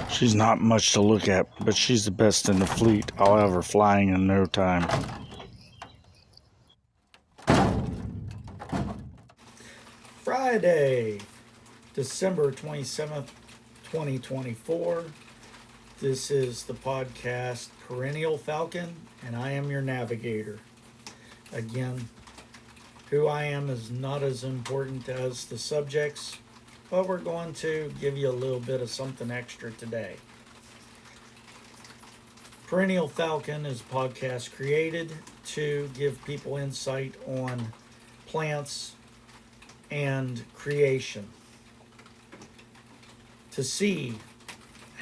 She's not much to look at, but she's the best in the fleet. I'll have her flying in no time. Friday, December 27th, 2024. This is the podcast Perennial Falcon, and I am your navigator. Again, who I am is not as important as the subjects, but we're going to give you a little bit of something extra today. Perennial Falcon is a podcast created to give people insight on plants and creation, to see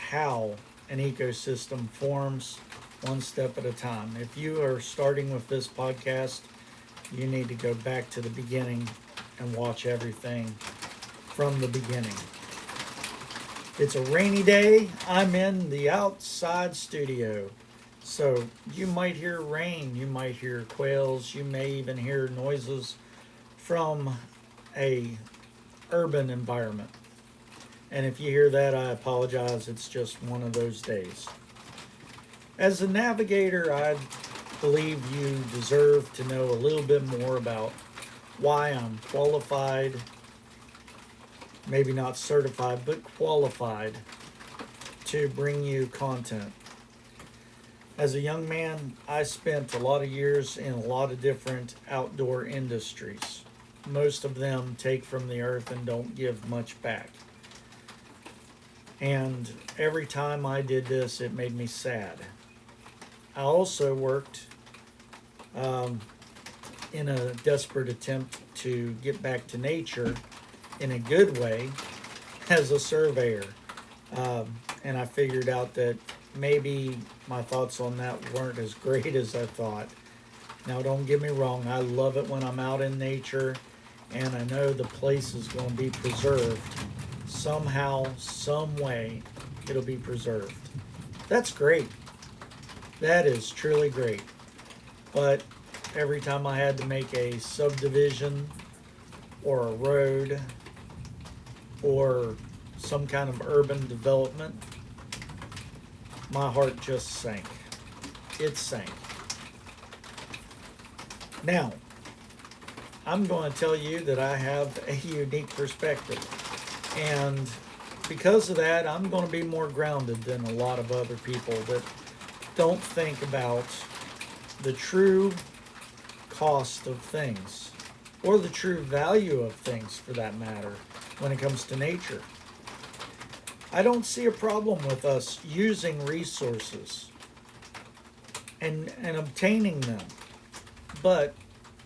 how an ecosystem forms one step at a time. If you are starting with this podcast, you need to go back to the beginning and watch everything from the beginning. It's a rainy day. I'm in the outside studio. So you might hear rain, you might hear quails, you may even hear noises from a urban environment. And if you hear that, I apologize. It's just one of those days. As a navigator, I believe you deserve to know a little bit more about why I'm qualified, maybe not certified, but qualified to bring you content. As a young man, I spent a lot of years in a lot of different outdoor industries. Most of them take from the earth and don't give much back. And every time I did this, it made me sad. I also worked in a desperate attempt to get back to nature in a good way as a surveyor. And I figured out that maybe my thoughts on that weren't as great as I thought. Now, don't get me wrong. I love it when I'm out in nature and I know the place is going to be preserved. Somehow, some way, it'll be preserved. That's great. That is truly great. But every time I had to make a subdivision or a road or some kind of urban development, my heart just sank. It sank. Now, I'm going to tell you that I have a unique perspective. And because of that, I'm going to be more grounded than a lot of other people that don't think about the true cost of things, or the true value of things for that matter, when it comes to nature. I don't see a problem with us using resources and obtaining them, but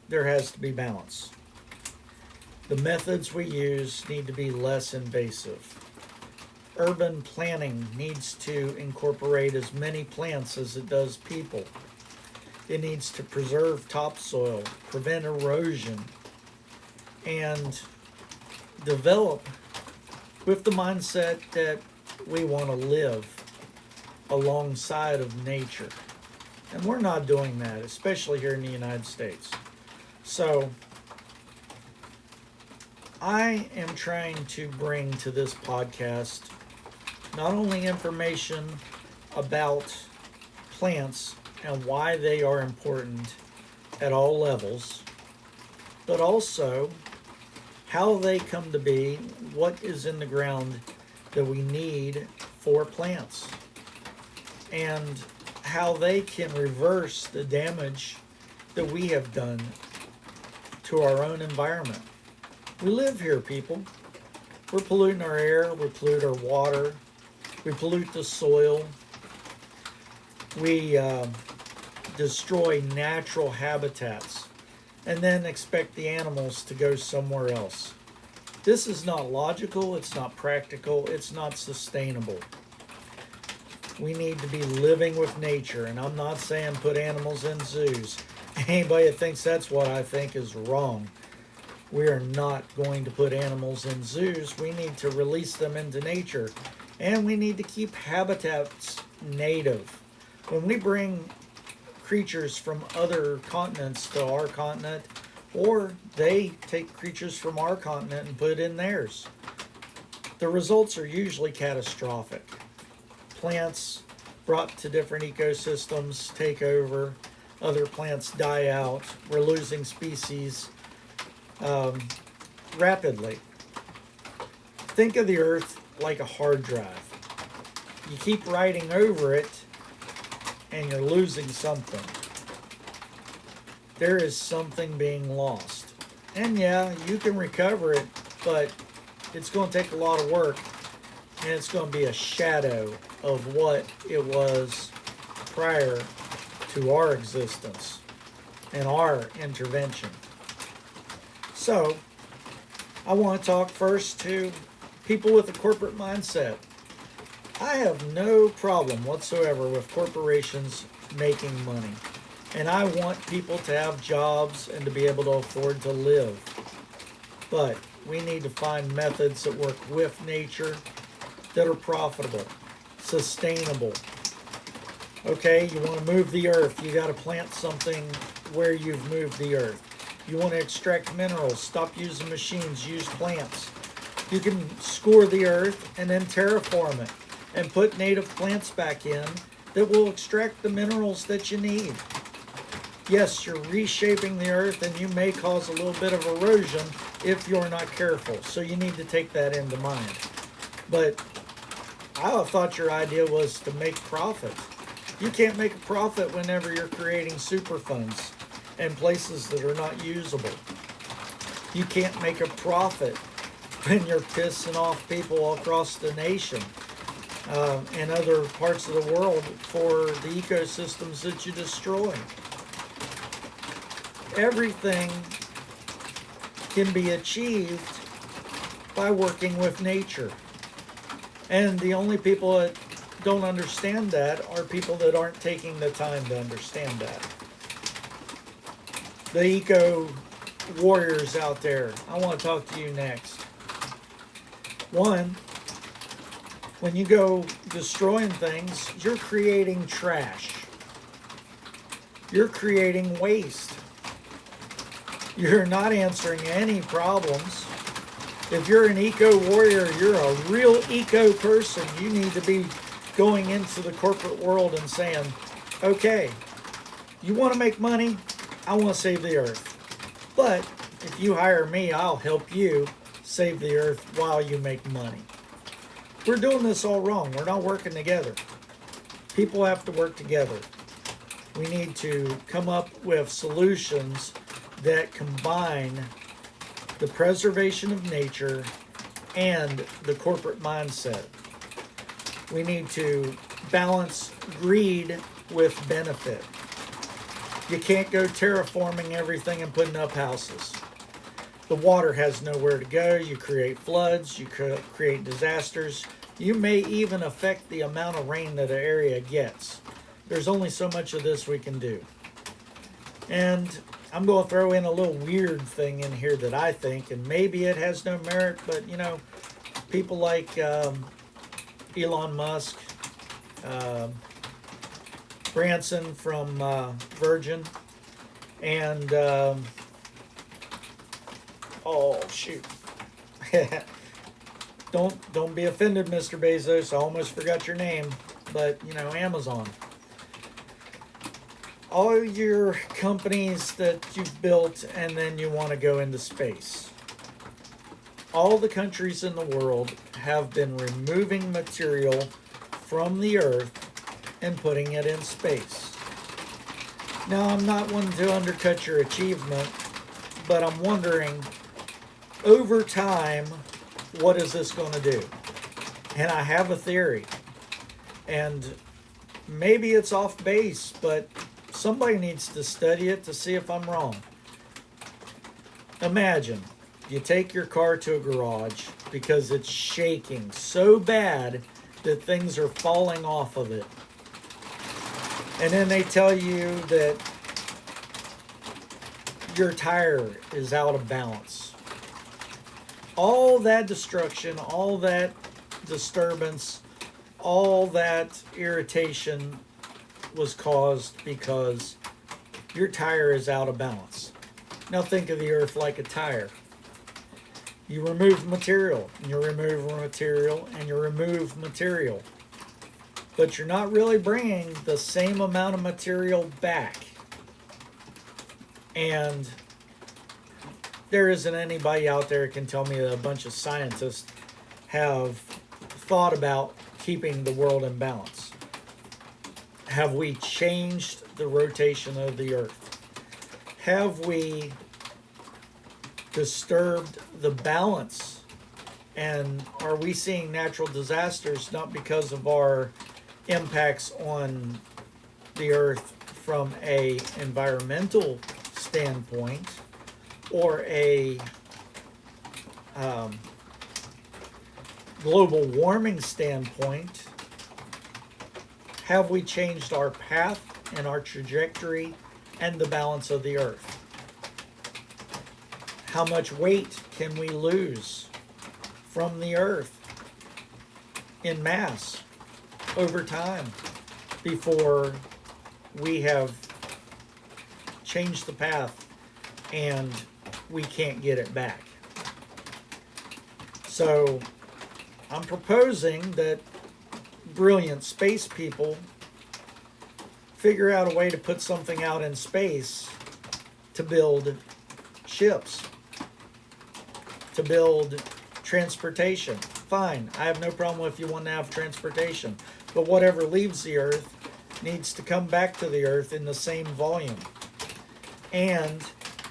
there has to be balance. The methods we use need to be less invasive. Urban planning needs to incorporate as many plants as it does people. It needs to preserve topsoil, prevent erosion, and develop with the mindset that we want to live alongside of nature. And we're not doing that, especially here in the United States. So I am trying to bring to this podcast not only information about plants and why they are important at all levels, but also how they come to be, what is in the ground that we need for plants, and how they can reverse the damage that we have done to our own environment. We live here, people. We're polluting our air, we pollute our water, we pollute the soil, we destroy natural habitats, and then expect the animals to go somewhere else. This is not logical, it's not practical, it's not sustainable. We need to be living with nature, and I'm not saying put animals in zoos. Anybody that thinks that's what I think is wrong. We are not going to put animals in zoos. We need to release them into nature. And we need to keep habitats native. When we bring creatures from other continents to our continent, or they take creatures from our continent and put in theirs, the results are usually catastrophic. Plants brought to different ecosystems take over, other plants die out, we're losing species rapidly. Think of the earth like a hard drive. You keep writing over it and you're losing something. There is something being lost. And yeah, you can recover it, but it's going to take a lot of work, and it's going to be a shadow of what it was prior to our existence and our intervention. So, I want to talk first to people with a corporate mindset. I have no problem whatsoever with corporations making money. And I want people to have jobs and to be able to afford to live. But we need to find methods that work with nature, that are profitable, sustainable. Okay, you want to move the earth, you got to plant something where you've moved the earth. You want to extract minerals, stop using machines, use plants. You can score the earth and then terraform it and put native plants back in that will extract the minerals that you need. Yes, you're reshaping the earth and you may cause a little bit of erosion if you're not careful. So you need to take that into mind. But I thought your idea was to make profit. You can't make a profit whenever you're creating super funds and places that are not usable. You can't make a profit when you're pissing off people across the nation and other parts of the world for the ecosystems that you destroy. Everything can be achieved by working with nature. And the only people that don't understand that are people that aren't taking the time to understand that. The eco warriors out there, I want to talk to you next. One, when you go destroying things, you're creating trash. You're creating waste. You're not answering any problems. If you're an eco warrior, you're a real eco person, you need to be going into the corporate world and saying, okay, you want to make money? I want to save the earth. But if you hire me, I'll help you save the earth while you make money. We're doing this all wrong. We're not working together. People have to work together. We need to come up with solutions that combine the preservation of nature and the corporate mindset. We need to balance greed with benefit. You can't go terraforming everything and putting up houses. The water has nowhere to go. You create floods, you create disasters. You may even affect the amount of rain that an area gets. There's only so much of this we can do. And I'm going to throw in a little weird thing in here that I think, and maybe it has no merit, but you know, people like Elon Musk, Branson from Virgin, and oh shoot, don't be offended, Mr. Bezos. I almost forgot your name, but you know, Amazon. All your companies that you've built and then you want to go into space. All the countries in the world have been removing material from the earth and putting it in space. Now, I'm not one to undercut your achievement, but I'm wondering, over time, what is this going to do? And I have a theory. And maybe it's off base, but somebody needs to study it to see if I'm wrong. Imagine you take your car to a garage because it's shaking so bad that things are falling off of it. And then they tell you that your tire is out of balance. all that destruction, all that disturbance, all that irritation was caused because your tire is out of balance. Now think of the earth like a tire. You remove material, and you remove material, and you remove material. But you're not really bringing the same amount of material back. And there isn't anybody out there that can tell me that a bunch of scientists have thought about keeping the world in balance. Have we changed the rotation of the earth? Have we disturbed the balance? And are we seeing natural disasters not because of our impacts on the earth from a environmental standpoint or a global warming standpoint? Have we changed our path and our trajectory and the balance of the earth? How much weight can we lose from the earth in mass over time before we have changed the path and we can't get it back? So I'm proposing that brilliant space people figure out a way to put something out in space to build ships, to build transportation. Fine, I have no problem if you want to have transportation, but whatever leaves the earth needs to come back to the earth in the same volume. And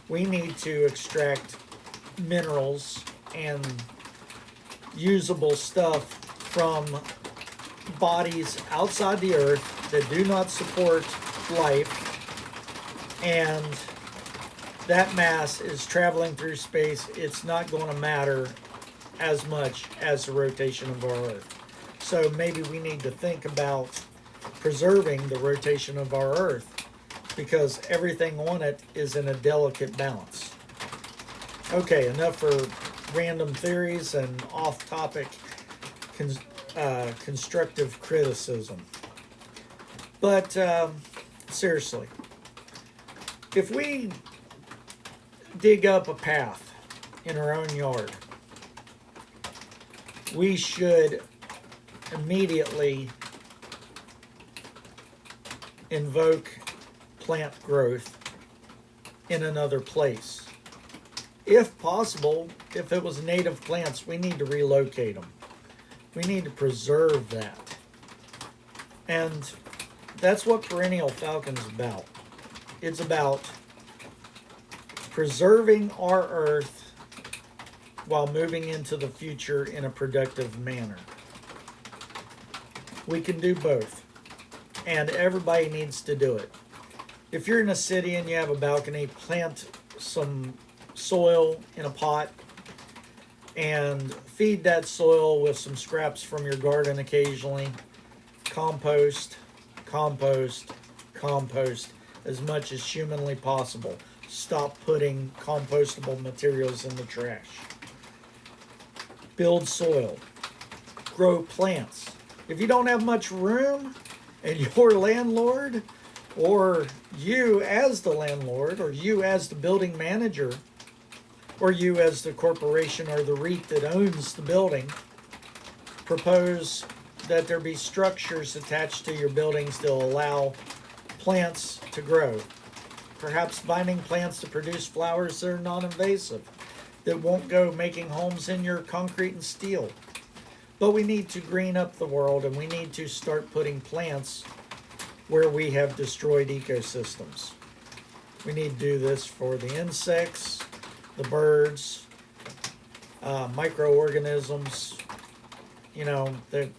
we need to extract minerals and usable stuff from bodies outside the earth that do not support life, and that mass is traveling through space. It's not going to matter as much as the rotation of our earth. So maybe we need to think about preserving the rotation of our earth because everything on it is in a delicate balance. Okay, enough for random theories and off-topic constructive criticism. But seriously, if we dig up a path in our own yard, we should immediately invoke plant growth in another place. If possible, if it was native plants, we need to relocate them. We need to preserve that. And that's what Perennial Falcon is about. It's about preserving our earth while moving into the future in a productive manner. We can do both, and everybody needs to do it. If you're in a city and you have a balcony, plant some soil in a pot and feed that soil with some scraps from your garden occasionally. Compost, compost, compost as much as humanly possible. Stop putting compostable materials in the trash. Build soil. Grow plants. If you don't have much room and your landlord, or you as the landlord, or you as the building manager, or you as the corporation or the REIT that owns the building, propose that there be structures attached to your buildings that allow plants to grow. Perhaps finding plants to produce flowers that are non-invasive, that won't go making homes in your concrete and steel. But we need to green up the world, and we need to start putting plants where we have destroyed ecosystems. We need to do this for the insects, the birds, microorganisms. You know, they're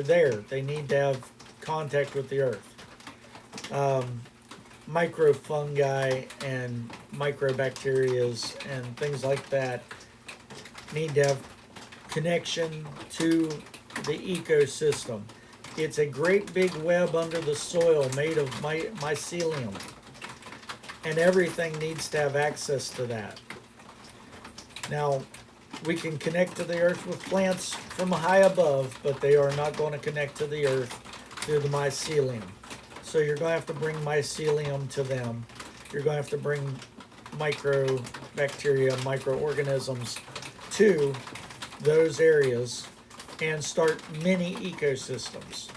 there. They need to have contact with the earth. Microfungi and microbacterias and things like that need to have connection to the ecosystem. It's a great big web under the soil made of mycelium, and everything needs to have access to that. Now, We can connect to the earth with plants from high above, but they are not going to connect to the earth through the mycelium. So you're going to have to bring mycelium to them. You're going to have to bring microbacteria, microorganisms to those areas and start mini ecosystems.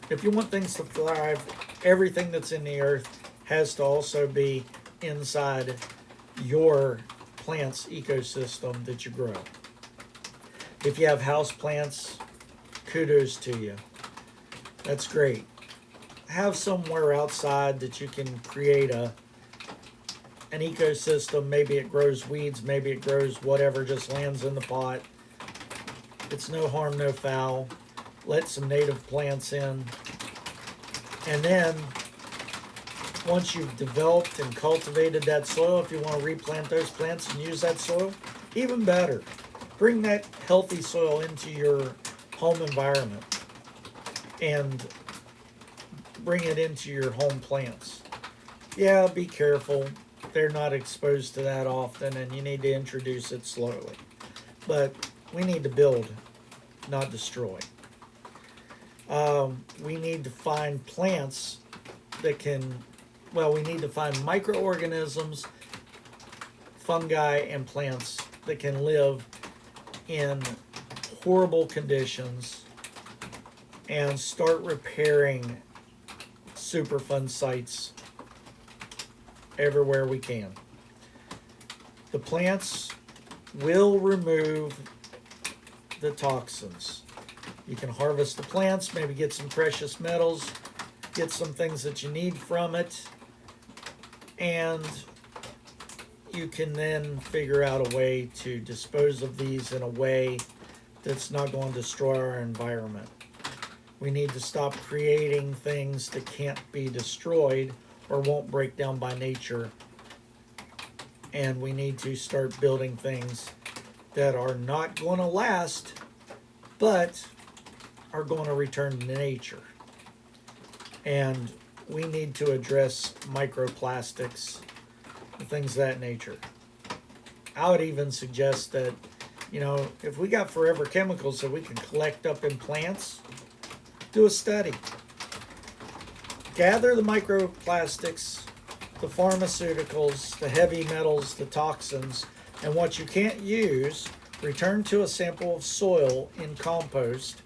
If you want things to thrive, everything that's in the earth has to also be inside your plant's ecosystem that you grow. If you have house plants, kudos to you. That's great. Have somewhere outside that you can create an ecosystem. Maybe it grows weeds, maybe it grows whatever just lands in the pot. It's no harm, no foul. Let some native plants in. And then, once you've developed and cultivated that soil, if you want to replant those plants and use that soil, even better. Bring that healthy soil into your home environment and bring it into your home plants. Yeah, be careful. They're not exposed to that often, and you need to introduce it slowly. But we need to build, not destroy. We need to find plants that can, we need to find microorganisms, fungi, and plants that can live in horrible conditions and start repairing Superfund sites everywhere we can. The plants will remove the toxins. You can harvest the plants, maybe get some precious metals, get some things that you need from it, and you can then figure out a way to dispose of these in a way that's not going to destroy our environment. We need to stop creating things that can't be destroyed or won't break down by nature. And we need to start building things that are not going to last, but are going to return to nature. And we need to address microplastics and things of that nature. I would even suggest that, if we got forever chemicals that we can collect up in plants, do a study. Gather the microplastics, the pharmaceuticals, the heavy metals, the toxins, and what you can't use, return to a sample of soil in compost,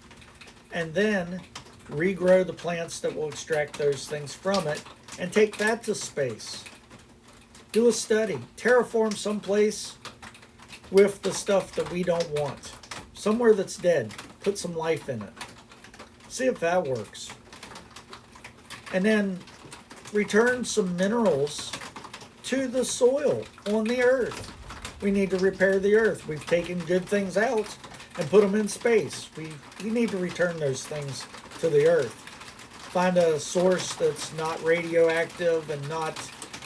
and then regrow the plants that will extract those things from it, and take that to space. Do a study. Terraform someplace with the stuff that we don't want. Somewhere that's dead. Put some life in it. See if that works. And then return some minerals to the soil on the earth. We need to repair the earth. We've taken good things out and put them in space. We need to return those things to the earth. Find a source that's not radioactive and not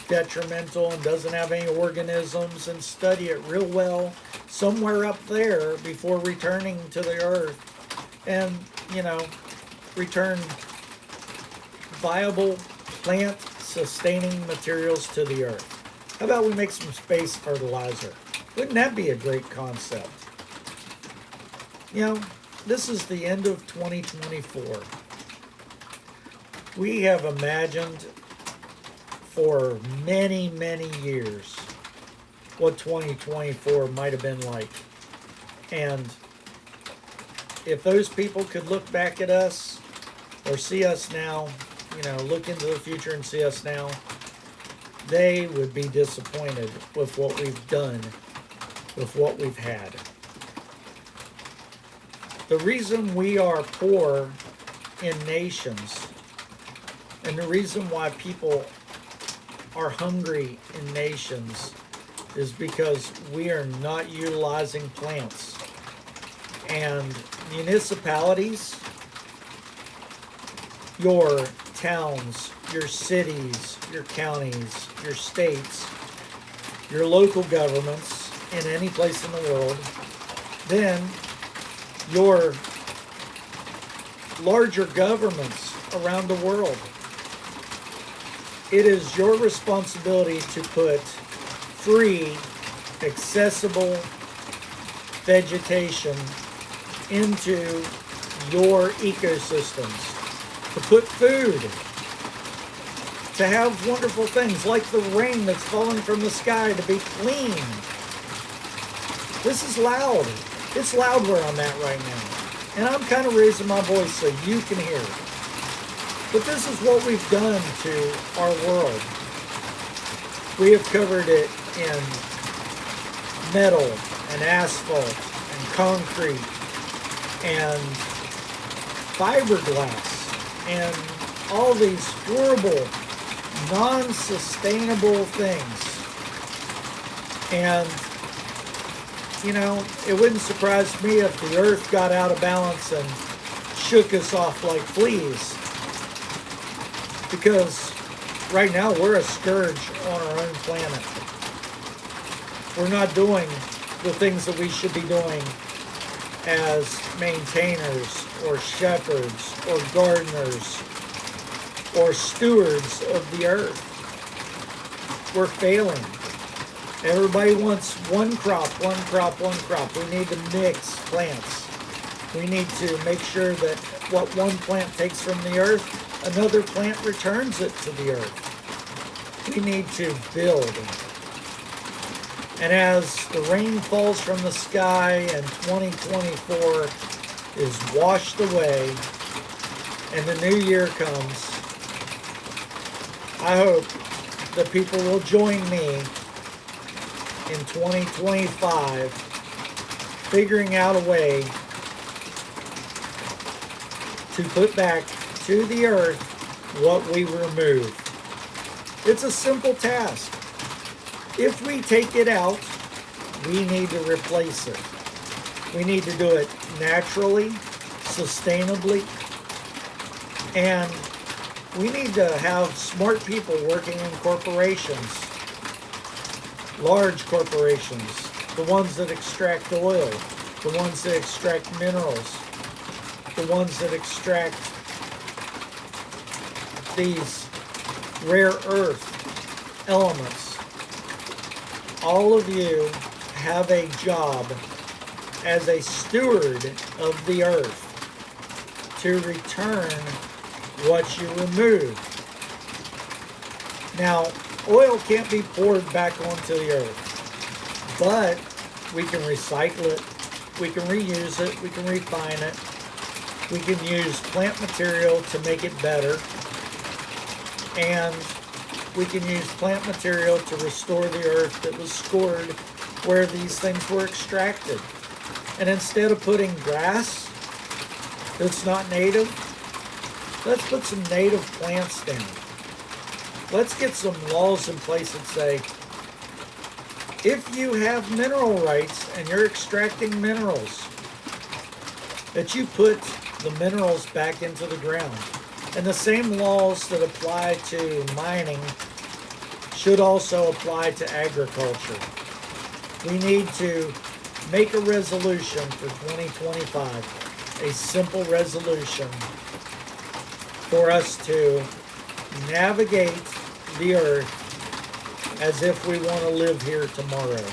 detrimental and doesn't have any organisms, and study it real well somewhere up there before returning to the earth. And, return viable plant sustaining materials to the earth. How about we make some space fertilizer? Wouldn't that be a great concept? This is the end of 2024. We have imagined for many, many years what 2024 might have been like. And if those people could look back at us or see us now, look into the future and see us now, they would be disappointed with what we've done, with what we've had. The reason we are poor in nations, and the reason why people are hungry in nations, is because we are not utilizing plants. And municipalities, your towns, your cities, your counties, your states, your local governments in any place in the world, then your larger governments around the world. It is your responsibility to put free, accessible vegetation into your ecosystems, to put food, to have wonderful things like the rain that's falling from the sky to be clean. This is loud. It's loud where I'm at right now. And I'm kind of raising my voice so you can hear it. But this is what we've done to our world. We have covered it in metal and asphalt and concrete and fiberglass and all these horrible, non-sustainable things. And, you know, it wouldn't surprise me if the earth got out of balance and shook us off like fleas. Because right now we're a scourge on our own planet. We're not doing the things that we should be doing as maintainers or shepherds or gardeners or stewards of the earth. We're failing. Everybody wants one crop, one crop, one crop. We need to mix plants. We need to make sure that what one plant takes from the earth, another plant returns it to the earth. We need to build. And as the rain falls from the sky and 2024 is washed away and the new year comes, I hope that people will join me in 2025 figuring out a way to put back to the earth what we remove. It's a simple task. If we take it out, we need to replace it. We need to do it naturally, sustainably, and we need to have smart people working in corporations, large corporations, the ones that extract oil, the ones that extract minerals, the ones that extract these rare earth elements. All of you have a job as a steward of the earth to return what you remove. Now, oil can't be poured back onto the earth, but we can recycle it, we can reuse it, we can refine it, we can use plant material to make it better, and we can use plant material to restore the earth that was scored where these things were extracted. And instead of putting grass that's not native, let's put some native plants down. Let's get some laws in place that say, if you have mineral rights and you're extracting minerals, that you put the minerals back into the ground. And the same laws that apply to mining should also apply to agriculture. We need to make a resolution for 2025, a simple resolution for us to navigate the earth as if we want to live here tomorrow,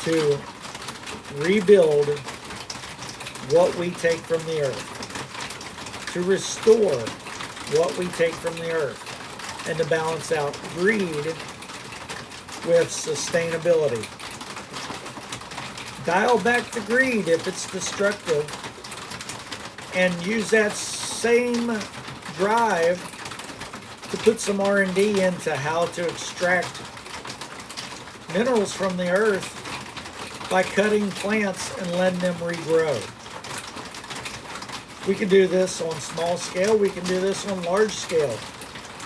to rebuild what we take from the earth, to restore what we take from the earth, and to balance out greed with sustainability. Dial back the greed if it's destructive, and use that same drive to put some R&D into how to extract minerals from the earth by cutting plants and letting them regrow. We can do this on small scale, we can do this on large scale,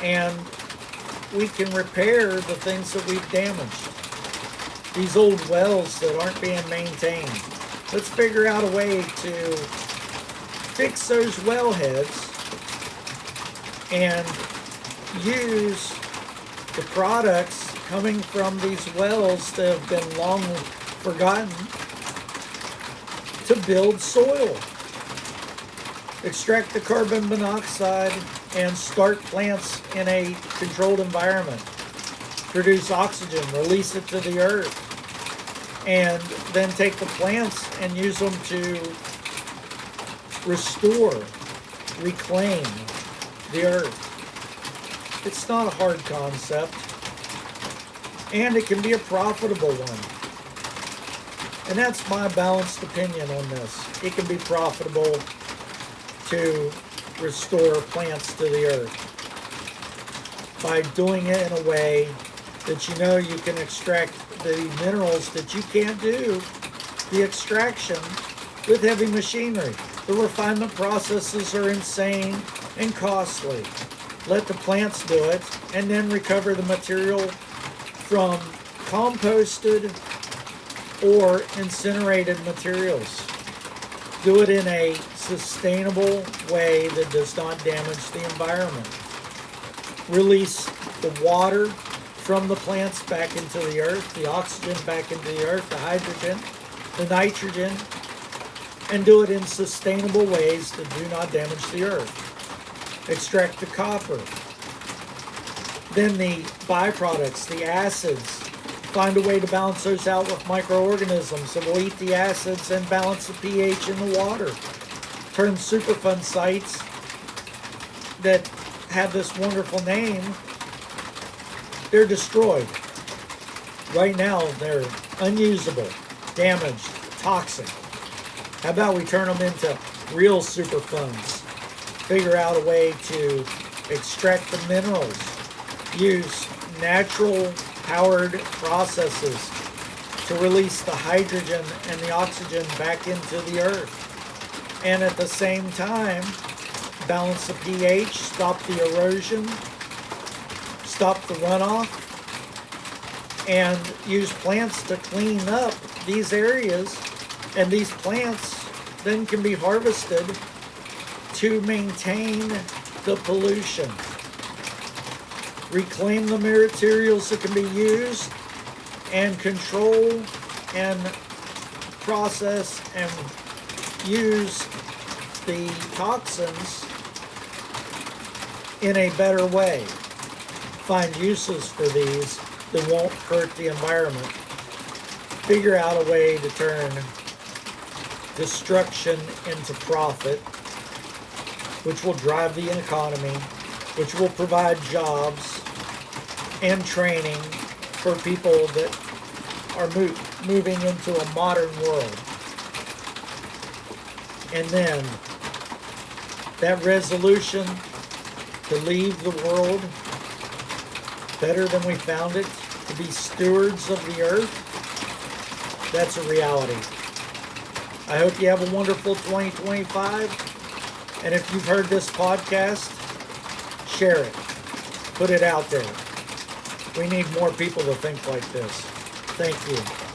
and we can repair the things that we've damaged. These old wells that aren't being maintained. Let's figure out a way to fix those wellheads and use the products coming from these wells that have been long forgotten to build soil. Extract the carbon monoxide and start plants in a controlled environment. Produce oxygen, release it to the earth. and then take the plants and use them to restore, reclaim the earth. It's not a hard concept, and it can be a profitable one. And that's my balanced opinion on this. It can be profitable to restore plants to the earth by doing it in a way that you know you can extract the minerals that you can't do the extraction with heavy machinery. The refinement processes are insane and costly. Let the plants do it and then recover the material from composted or incinerated materials. Do it in a sustainable way that does not damage the environment. Release the water from the plants back into the earth, the oxygen back into the earth, the hydrogen, the nitrogen, and do it in sustainable ways that do not damage the earth. Extract the copper. Then the byproducts, the acids, find a way to balance those out with microorganisms that will eat the acids and balance the pH in the water. Turn Superfund sites that have this wonderful name, they're destroyed. Right now, they're unusable, damaged, toxic. How about we turn them into real Superfunds? Figure out a way to extract the minerals, use natural powered processes to release the hydrogen and the oxygen back into the earth. And at the same time, balance the pH, stop the erosion, stop the runoff, and use plants to clean up these areas. And these plants then can be harvested to maintain the pollution. Reclaim the materials that can be used and control and process and use the toxins in a better way. Find uses for these that won't hurt the environment. Figure out a way to turn destruction into profit, which will drive the economy, which will provide jobs and training for people that are moving into a modern world. And then that resolution to leave the world better than we found it, to be stewards of the earth, that's a reality. I hope you have a wonderful 2025. And if you've heard this podcast, share it. Put it out there. We need more people to think like this. Thank you.